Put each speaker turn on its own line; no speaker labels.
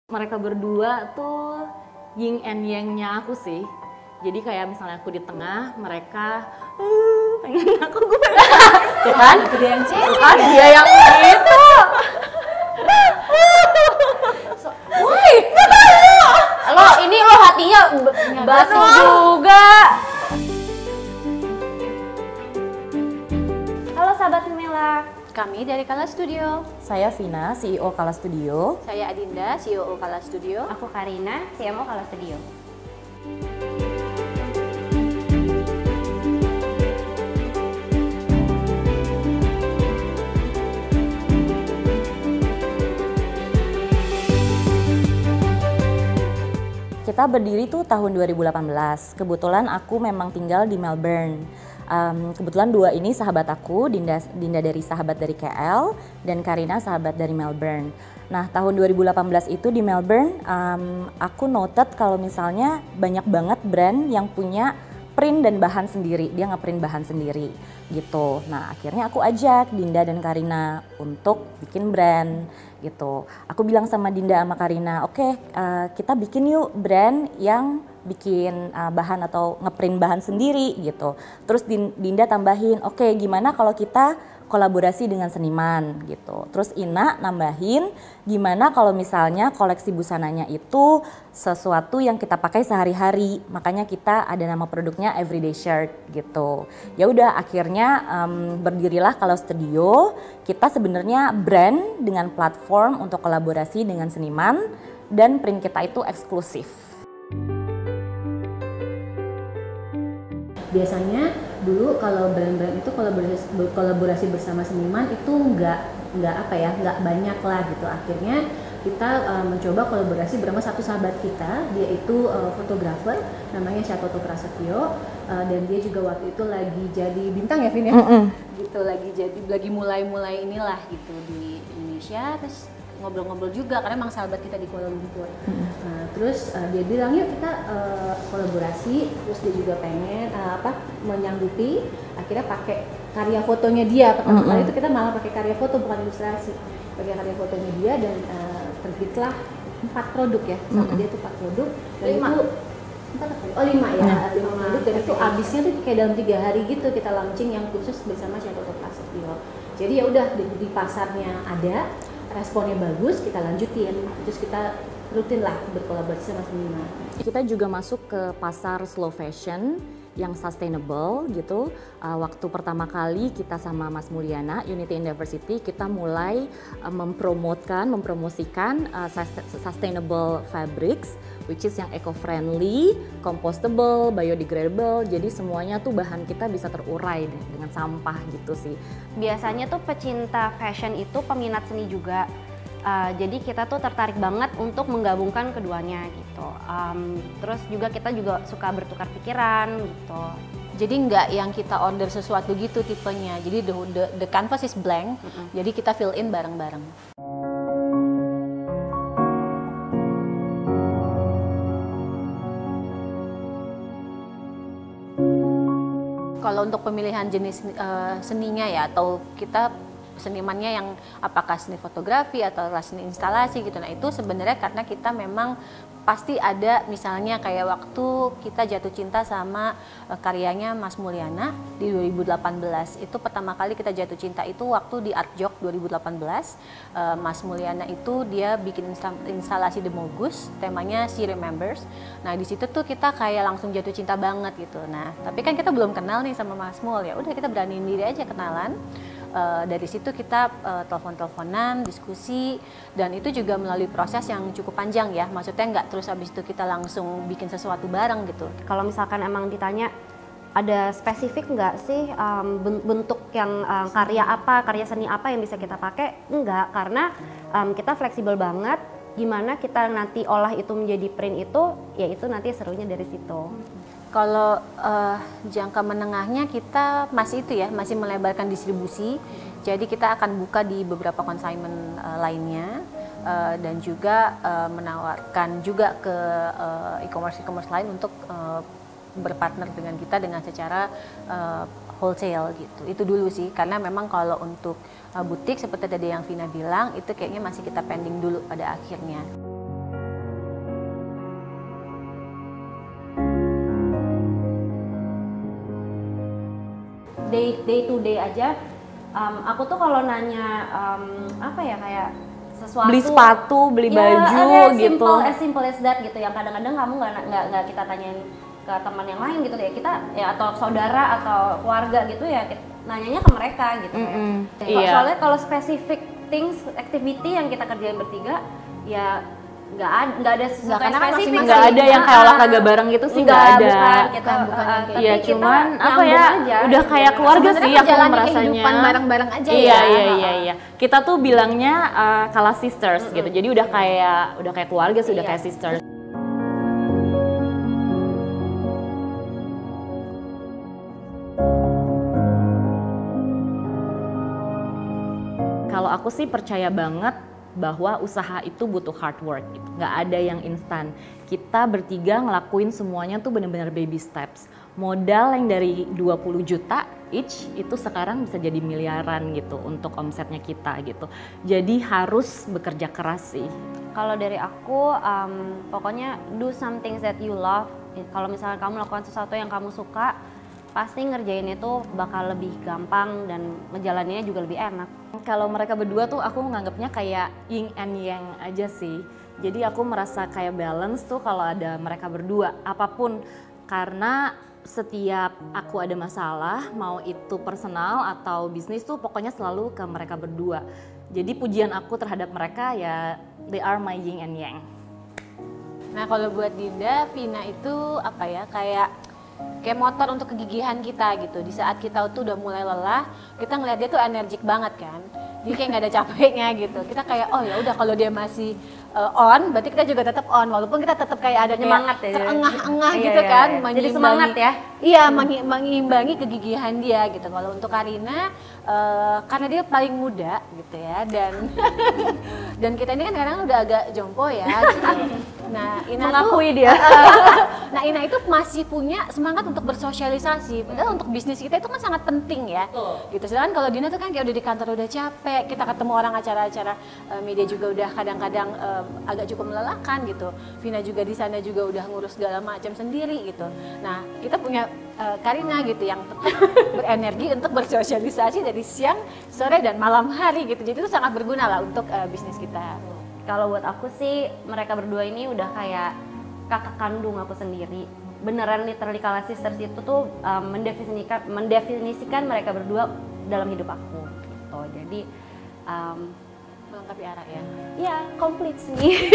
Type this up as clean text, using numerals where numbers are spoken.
Mereka berdua tuh yin and yang-nya aku sih. Jadi kayak misalnya aku di tengah, mereka pengen aku, gue pengen tuh kan?
Dia yang cewek.
Kan dia yang gitu.
Woi, lo hatinya batu juga. Halo sahabat Mela, kami dari Kala Studio.
Saya Vina, CEO Kala Studio.
Saya Adinda, CEO Kala Studio.
Aku Karina, CMO Kala Studio.
Kita berdiri tuh tahun 2018. Kebetulan aku memang tinggal di Melbourne. Kebetulan dua ini sahabat aku, Dinda dari sahabat dari KL dan Karina sahabat dari Melbourne. Nah, tahun 2018 itu di Melbourne, aku noted kalau misalnya banyak banget brand yang punya print dan bahan sendiri, dia nge-print bahan sendiri gitu. Nah, akhirnya aku ajak Dinda dan Karina untuk bikin brand gitu. Aku bilang sama Dinda sama Karina, oke, kita bikin yuk brand yang bikin bahan atau nge-print bahan sendiri gitu. Terus Dinda tambahin, oke, gimana kalau kita kolaborasi dengan seniman gitu. Terus Ina nambahin, gimana kalau misalnya koleksi busananya itu sesuatu yang kita pakai sehari-hari. Makanya kita ada nama produknya Everyday Shirt gitu. Ya udah, akhirnya berdirilah Kala Studio. Kita sebenarnya brand dengan platform untuk kolaborasi dengan seniman dan print kita itu eksklusif.
Biasanya dulu kalau brand-brand itu kolaborasi bersama seniman itu nggak banyak lah gitu. Akhirnya kita mencoba kolaborasi bersama satu sahabat kita, dia itu fotografer namanya Syatoto Prasetyo, dan dia juga waktu itu lagi jadi bintang ya Vin ya, gitu, lagi mulai inilah gitu di Indonesia. Terus ngobrol-ngobrol juga karena emang sahabat kita di Kuala Lumpur. Terus dia bilang yuk kita kolaborasi, terus dia juga pengen menyanggupi, akhirnya pakai karya fotonya dia. Pertama kali itu kita malah pakai karya foto bukan ilustrasi, pakai karya fotonya dia dan terbitlah 4 produk ya, sama dia tuh 4 produk dan
5.
itu 5 ya, 5 produk dan itu abisnya tuh kayak dalam 3 hari gitu kita launching yang khusus bersama Syatoto Prasetyo. Jadi ya udah di pasarnya ada, responnya bagus, kita lanjutin, terus kita rutin lah berkolaborasi sama seniman.
Kita juga masuk ke pasar slow fashion yang sustainable gitu. Waktu pertama kali kita sama Mas Mulyana, Unity and Diversity, kita mulai mempromosikan sustainable fabrics, which is yang eco-friendly, compostable, biodegradable. Jadi semuanya tuh bahan kita bisa terurai dengan sampah gitu sih.
Biasanya tuh pecinta fashion itu peminat seni juga. Jadi kita tuh tertarik banget untuk menggabungkan keduanya gitu. Terus juga kita juga suka bertukar pikiran gitu.
Jadi nggak yang kita order sesuatu gitu tipenya. Jadi the canvas is blank. Jadi kita fill in bareng-bareng. Kalau untuk pemilihan jenis seninya ya, atau kita senimannya yang apakah seni fotografi atau seni instalasi gitu. Nah itu sebenarnya karena kita memang pasti ada, misalnya kayak waktu kita jatuh cinta sama karyanya Mas Mulyana di 2018. Itu pertama kali kita jatuh cinta itu waktu di Art Jog 2018. Mas Mulyana itu dia bikin instalasi The Mogus, temanya She Remembers. Nah di situ tuh kita kayak langsung jatuh cinta banget gitu. Nah tapi kan kita belum kenal nih sama Mas Mul, ya udah kita beraniin diri aja kenalan. Dari situ kita telepon-teleponan, diskusi, dan itu juga melalui proses yang cukup panjang ya. Maksudnya nggak terus habis itu kita langsung bikin sesuatu bareng gitu.
Kalau misalkan emang ditanya ada spesifik nggak sih bentuk yang karya seni apa yang bisa kita pakai? Enggak, karena kita fleksibel banget. Gimana kita nanti olah itu menjadi print itu, ya itu nanti serunya dari situ.
Kalau jangka menengahnya kita masih melebarkan distribusi. Jadi kita akan buka di beberapa consignment lainnya dan juga menawarkan juga ke e-commerce lain untuk berpartner dengan kita dengan secara wholesale gitu. Itu dulu sih, karena memang kalau untuk butik seperti tadi yang Vina bilang itu kayaknya masih kita pending dulu pada akhirnya.
day to day aja, aku tuh kalau nanya apa ya, kayak sesuatu,
Beli sepatu, beli
ya,
baju
ada
gitu.
as simple as that gitu, yang kadang-kadang kamu nggak kita tanyain ke teman yang lain gitu ya, kita ya atau saudara atau keluarga gitu ya, nanyanya ke mereka gitu ya.
Iya.
Soalnya kalau specific things, activity yang kita kerjain bertiga ya nggak ada sesuatu yang
karena kan
spesifik,
Nggak ada yang kayak olahraga bareng gitu sih, nggak ada.
bukan kita
Bukan yang kayak
tapi
Iya,
kita
cuman apa
nyambung
ya,
aja,
udah
gitu.
kayak keluarga
Sebenarnya
sih aku
menjalani
merasanya.
kehidupan bareng-bareng aja
Iya,
ya.
iya. Kita tuh bilangnya Kala Sisters gitu. Jadi udah kayak keluarga sih, udah
Iya.
kayak sisters. Kalau aku sih percaya banget bahwa usaha itu butuh hard work gitu. Nggak ada yang instan. Kita bertiga ngelakuin semuanya tuh benar-benar baby steps. Modal yang dari 20 juta each itu sekarang bisa jadi miliaran gitu untuk omsetnya kita gitu. Jadi harus bekerja keras sih.
Kalau dari aku, pokoknya do some things that you love. Kalau misalnya kamu lakukan sesuatu yang kamu suka, pasti ngerjain itu bakal lebih gampang dan ngejalaninnya juga lebih enak.
Kalau mereka berdua tuh aku menganggapnya kayak yin and yang aja sih. Jadi aku merasa kayak balance tuh kalau ada mereka berdua, apapun. Karena setiap aku ada masalah, mau itu personal atau bisnis tuh pokoknya selalu ke mereka berdua. Jadi pujian aku terhadap mereka ya, they are my yin and yang.
Nah kalau buat Dinda, Vina itu apa ya, kayak motor untuk kegigihan kita gitu. Di saat kita tuh udah mulai lelah, kita ngeliat dia tuh energik banget kan. Jadi kayak nggak ada capeknya gitu. Kita kayak oh ya udah kalau dia masih on, berarti kita juga tetap on. Walaupun kita tetap kayak ada
Nyemangat ya.
terengah-engah
Iya,
gitu
iya,
kan.
iya. Jadi semangat ya.
Iya, mengimbangi kegigihan dia gitu. Kalau untuk Karina, karena dia paling muda gitu ya, dan kita ini kan kadang udah agak jompo ya. Gitu. Nah, Ina
Mengakui
tuh,
dia.
nah Ina itu masih punya semangat untuk bersosialisasi. Padahal untuk bisnis kita itu kan sangat penting ya. Gitu. Sedangkan kalau Dina tuh kan kayak udah di kantor udah capek, kita ketemu orang acara-acara media juga udah kadang-kadang agak cukup melelahkan gitu. Vina juga di sana juga udah ngurus segala macam sendiri gitu. Nah, kita punya Karina gitu yang tetap berenergi untuk bersosialisasi dari siang, sore dan malam hari gitu. Jadi itu sangat berguna lah untuk bisnis kita.
Kalau buat aku sih, mereka berdua ini udah kayak kakak kandung aku sendiri. Beneran literally Kala Sisters itu tuh mendefinisikan mereka berdua dalam hidup aku gitu. Jadi
Melengkapi arah ya.
ya komplit sih.